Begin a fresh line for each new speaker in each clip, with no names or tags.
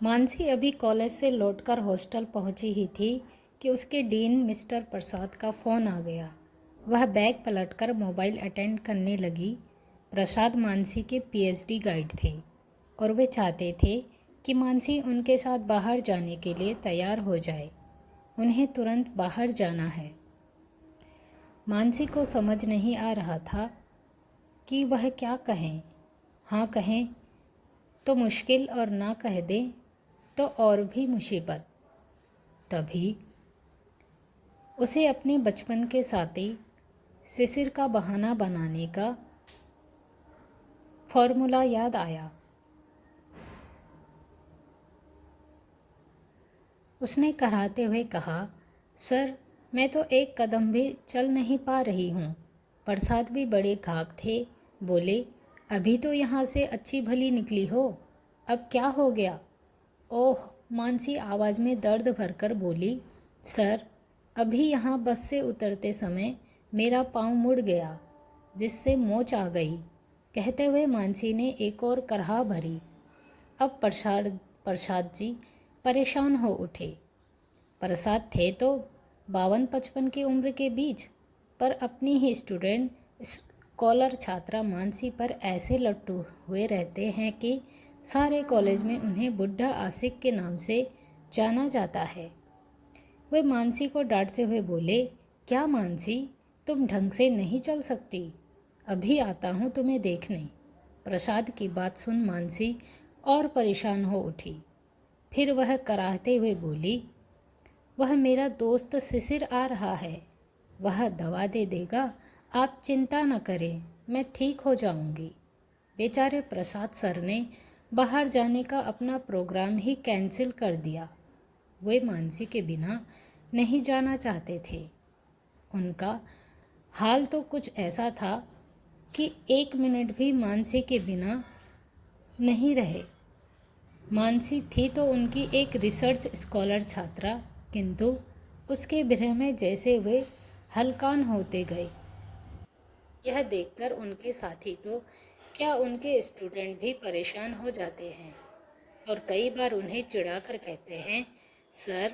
मानसी अभी कॉलेज से लौटकर हॉस्टल पहुंची ही थी कि उसके डीन मिस्टर प्रसाद का फ़ोन आ गया। वह बैग पलटकर मोबाइल अटेंड करने लगी। प्रसाद मानसी के पीएचडी गाइड थे और वे चाहते थे कि मानसी उनके साथ बाहर जाने के लिए तैयार हो जाए। उन्हें तुरंत बाहर जाना है। मानसी को समझ नहीं आ रहा था कि वह क्या कहें। हाँ कहें तो मुश्किल और ना कह दें तो और भी मुसीबत। तभी उसे अपने बचपन के साथी शिशिर का बहाना बनाने का फॉर्मूला याद आया। उसने कराहते हुए कहा, सर मैं तो एक कदम भी चल नहीं पा रही हूँ। प्रसाद भी बड़े घाक थे। बोले, अभी तो यहाँ से अच्छी भली निकली हो, अब क्या हो गया? ओह, मानसी आवाज़ में दर्द भरकर बोली, सर अभी यहाँ बस से उतरते समय मेरा पाँव मुड़ गया जिससे मोच आ गई। कहते हुए मानसी ने एक और कराह भरी। अब प्रसाद जी परेशान हो उठे। प्रसाद थे तो 52-55 की उम्र के बीच, पर अपनी ही स्टूडेंट स्कॉलर छात्रा मानसी पर ऐसे लट्टू हुए रहते हैं कि सारे कॉलेज में उन्हें बुढ़ा आशिक के नाम से जाना जाता है। वे मानसी को डांटते हुए बोले, क्या मानसी, तुम ढंग से नहीं चल सकती? अभी आता हूँ तुम्हें देखने। प्रसाद की बात सुन मानसी और परेशान हो उठी। फिर वह कराहते हुए बोली, वह मेरा दोस्त शिशिर आ रहा है, वह दवा दे देगा, आप चिंता न करें, मैं ठीक हो जाऊंगी। बेचारे प्रसाद सर ने बाहर जाने का अपना प्रोग्राम ही कैंसिल कर दिया। वे मानसी के बिना नहीं जाना चाहते थे। उनका हाल तो कुछ ऐसा था कि 1 मिनट भी मानसी के बिना नहीं रहे। मानसी थी तो उनकी एक रिसर्च स्कॉलर छात्रा, किंतु उसके विरह में जैसे वे हलकान होते गए। यह देखकर उनके साथी तो क्या उनके स्टूडेंट भी परेशान हो जाते हैं और कई बार उन्हें चिढ़ाकर कहते हैं, सर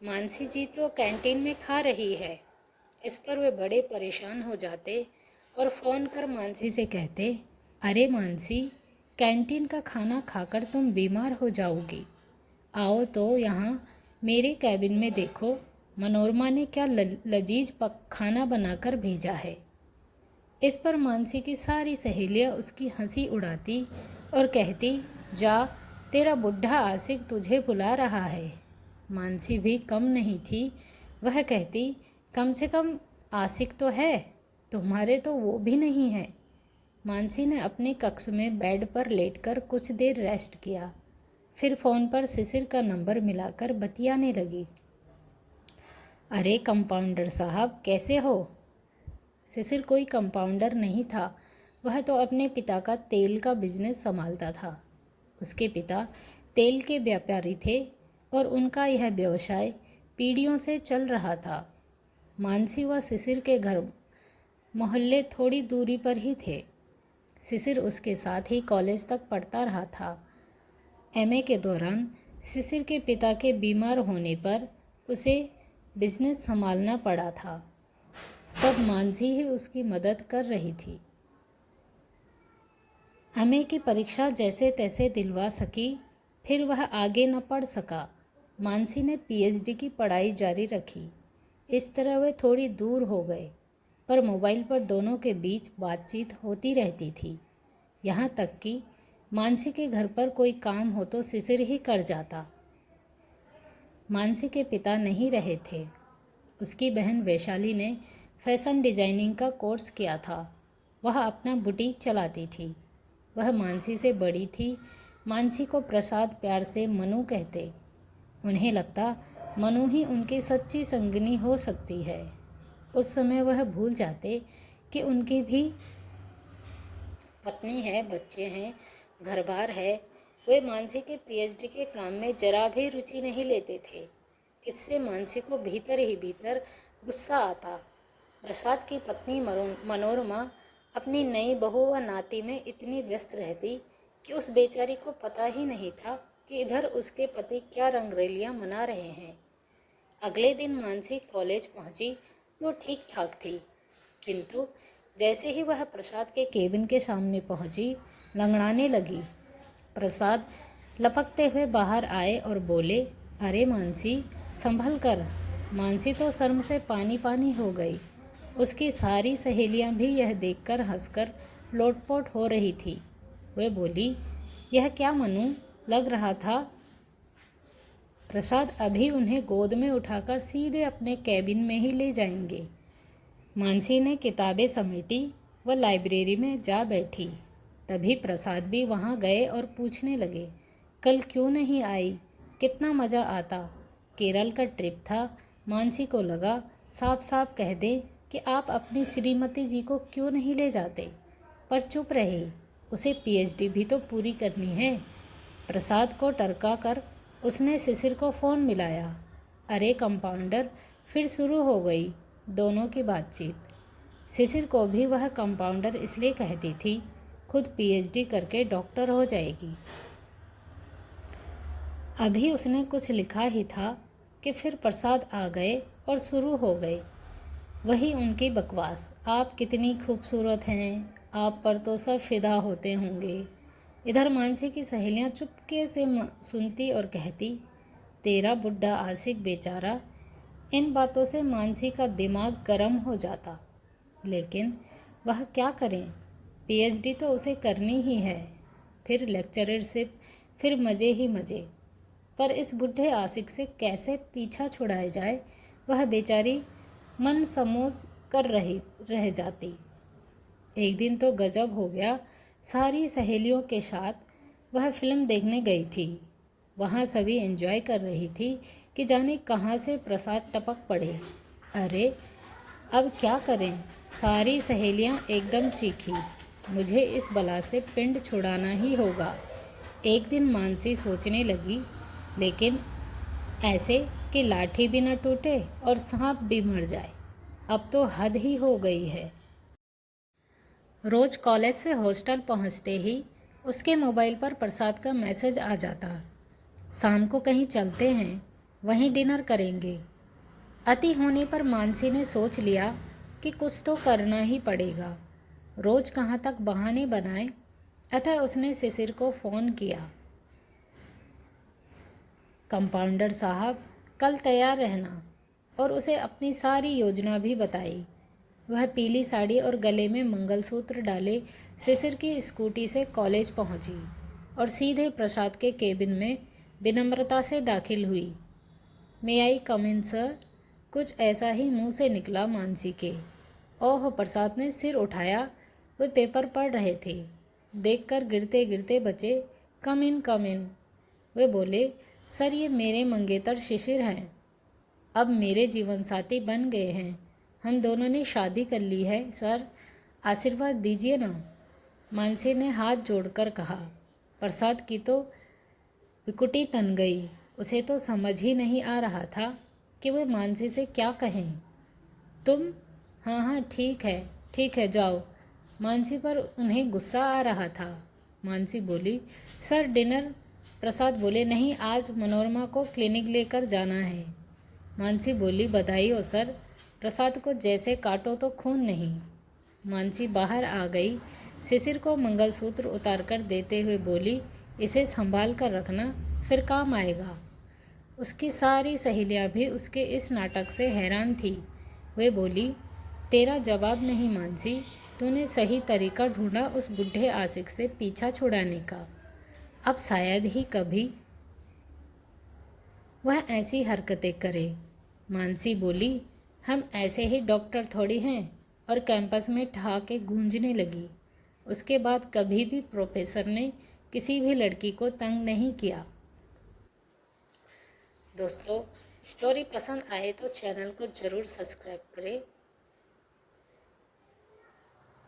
मानसी जी तो कैंटीन में खा रही है। इस पर वे बड़े परेशान हो जाते और फ़ोन कर मानसी से कहते, अरे मानसी, कैंटीन का खाना खाकर तुम बीमार हो जाओगी। आओ तो यहाँ मेरे कैबिन में देखो, मनोरमा ने क्या लजीज खाना बनाकर भेजा है। इस पर मानसी की सारी सहेलियाँ उसकी हंसी उड़ाती और कहती, जा तेरा बुढ़ा आशिक तुझे बुला रहा है। मानसी भी कम नहीं थी। वह कहती, कम से कम आशिक तो है, तुम्हारे तो वो भी नहीं है। मानसी ने अपने कक्ष में बेड पर लेटकर कुछ देर रेस्ट किया। फिर फ़ोन पर शिशिर का नंबर मिलाकर बतियाने लगी। अरे कंपाउंडर साहब, कैसे हो? शिशिर कोई कंपाउंडर नहीं था। वह तो अपने पिता का तेल का बिजनेस संभालता था। उसके पिता तेल के व्यापारी थे और उनका यह व्यवसाय पीढ़ियों से चल रहा था। मानसी व शिशिर के घर मोहल्ले थोड़ी दूरी पर ही थे। शिशिर उसके साथ ही कॉलेज तक पढ़ता रहा था। एमए के दौरान शिशिर के पिता के बीमार होने पर उसे बिजनेस संभालना पड़ा था। तब मानसी ही उसकी मदद कर रही थी। एमए की परीक्षा जैसे तैसे दिलवा सकी, फिर वह आगे न पढ़ सका। मानसी ने पीएचडी की पढ़ाई जारी रखी। इस तरह वे थोड़ी दूर हो गए, पर मोबाइल पर दोनों के बीच बातचीत होती रहती थी। यहाँ तक कि मानसी के घर पर कोई काम हो तो शिशिर ही कर जाता। मानसी के पिता नहीं रहे थे। उसकी बहन वैशाली ने फैशन डिजाइनिंग का कोर्स किया था। वह अपना बुटीक चलाती थी। वह मानसी से बड़ी थी। मानसी को प्रसाद प्यार से मनु कहते। उन्हें लगता मनु ही उनकी सच्ची संगिनी हो सकती है। उस समय वह भूल जाते कि उनकी भी पत्नी है, बच्चे हैं, घर-बार है। वे मानसी के पीएचडी के काम में जरा भी रुचि नहीं लेते थे। इससे मानसी को भीतर ही भीतर गुस्सा आता। प्रसाद की पत्नी मनोरमा अपनी नई बहू व नाती में इतनी व्यस्त रहती कि उस बेचारी को पता ही नहीं था कि इधर उसके पति क्या रंगरेलियां मना रहे हैं। अगले दिन मानसी कॉलेज पहुंची तो ठीक ठाक थी, किंतु जैसे ही वह प्रसाद के केबिन के सामने पहुंची, लंगड़ाने लगी। प्रसाद लपकते हुए बाहर आए और बोले, अरे मानसी, संभल कर। मानसी तो शर्म से पानी पानी हो गई। उसकी सारी सहेलियां भी यह देखकर हंसकर लोटपोट हो रही थी। वह बोली, यह क्या मनु लग रहा था। प्रसाद अभी उन्हें गोद में उठाकर सीधे अपने कैबिन में ही ले जाएंगे। मानसी ने किताबें समेटी व लाइब्रेरी में जा बैठी। तभी प्रसाद भी वहाँ गए और पूछने लगे, कल क्यों नहीं आई, कितना मज़ा आता। केरल का ट्रिप था। मानसी को लगा साफ साफ कह दें कि आप अपनी श्रीमती जी को क्यों नहीं ले जाते, पर चुप रहे। उसे पीएचडी भी तो पूरी करनी है। प्रसाद को टरका कर उसने शिशिर को फ़ोन मिलाया। अरे कंपाउंडर, फिर शुरू हो गई दोनों की बातचीत। शिशिर को भी वह कंपाउंडर इसलिए कहती थी, खुद पीएचडी करके डॉक्टर हो जाएगी। अभी उसने कुछ लिखा ही था कि फिर प्रसाद आ गए और शुरू हो गए वही उनकी बकवास। आप कितनी खूबसूरत हैं, आप पर तो सब फिदा होते होंगे। इधर मानसी की सहेलियां चुपके से सुनती और कहती, तेरा बुढ़ा आशिक बेचारा। इन बातों से मानसी का दिमाग गर्म हो जाता, लेकिन वह क्या करें, पीएचडी तो उसे करनी ही है। फिर लेक्चररशिप, फिर मज़े ही मज़े। पर इस बुढ़े आशिक से कैसे पीछा छुड़ाया जाए, वह बेचारी मन समोस कर रह जाती। एक दिन तो गजब हो गया। सारी सहेलियों के साथ वह फिल्म देखने गई थी। वहाँ सभी एंजॉय कर रही थी कि जाने कहाँ से प्रसाद टपक पड़े। अरे अब क्या करें, सारी सहेलियाँ एकदम चीखी। मुझे इस बला से पिंड छुड़ाना ही होगा। एक दिन मानसी सोचने लगी, लेकिन ऐसे कि लाठी भी न टूटे और सांप भी मर जाए। अब तो हद ही हो गई है। रोज कॉलेज से हॉस्टल पहुंचते ही उसके मोबाइल पर प्रसाद का मैसेज आ जाता, शाम को कहीं चलते हैं, वहीं डिनर करेंगे। अति होने पर मानसी ने सोच लिया कि कुछ तो करना ही पड़ेगा। रोज कहाँ तक बहाने बनाए, अतः उसने शिशिर को फ़ोन किया। कंपाउंडर साहब, कल तैयार रहना, और उसे अपनी सारी योजना भी बताई। वह पीली साड़ी और गले में मंगलसूत्र डाले शिशिर की स्कूटी से कॉलेज पहुंची और सीधे प्रसाद के केबिन में विनम्रता से दाखिल हुई। मे आई कम इन सर, कुछ ऐसा ही मुंह से निकला मानसी के। ओह, प्रसाद ने सिर उठाया। वे पेपर पढ़ रहे थे। देखकर गिरते गिरते बचे, कम इन कम इन। वे बोले, सर ये मेरे मंगेतर शिशिर हैं, अब मेरे जीवन साथी बन गए हैं। हम दोनों ने शादी कर ली है सर, आशीर्वाद दीजिए ना। मानसी ने हाथ जोड़कर कहा। प्रसाद की तो विकुटी तन गई। उसे तो समझ ही नहीं आ रहा था कि वे मानसी से क्या कहें। तुम? हाँ हाँ ठीक है जाओ। मानसी पर उन्हें गुस्सा आ रहा था। मानसी बोली, सर डिनर। प्रसाद बोले, नहीं, आज मनोरमा को क्लिनिक लेकर जाना है। मानसी बोली, बधाई हो सर। प्रसाद को जैसे काटो तो खून नहीं। मानसी बाहर आ गई। शिशिर को मंगलसूत्र उतारकर देते हुए बोली, इसे संभाल कर रखना, फिर काम आएगा। उसकी सारी सहेलियां भी उसके इस नाटक से हैरान थी। वे बोली, तेरा जवाब नहीं मानसी, तूने सही तरीका ढूंढा उस बुढ़े आशिक से पीछा छुड़ाने का। अब शायद ही कभी वह ऐसी हरकतें करे। मानसी बोली, हम ऐसे ही डॉक्टर थोड़ी हैं, और कैंपस में ठहाके गूंजने लगी। उसके बाद कभी भी प्रोफेसर ने किसी भी लड़की को तंग नहीं किया। दोस्तों, स्टोरी पसंद आए तो चैनल को ज़रूर सब्सक्राइब करें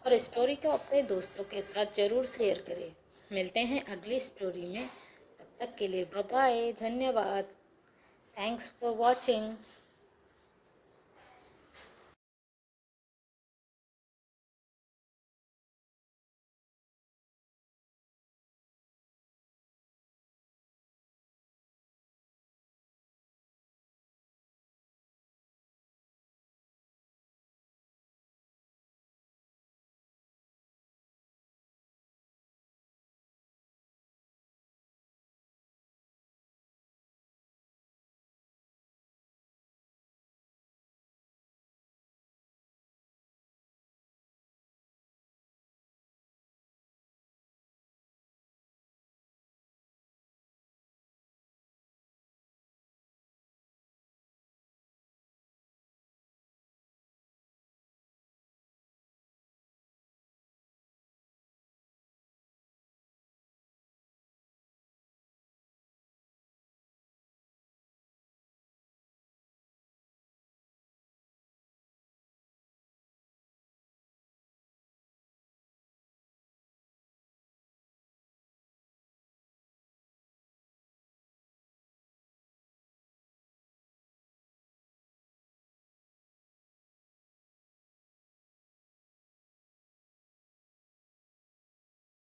और स्टोरी को अपने दोस्तों के साथ ज़रूर शेयर करें। मिलते हैं अगली स्टोरी में, तब तक के लिए बाय बाय, धन्यवाद। Thanks for watching.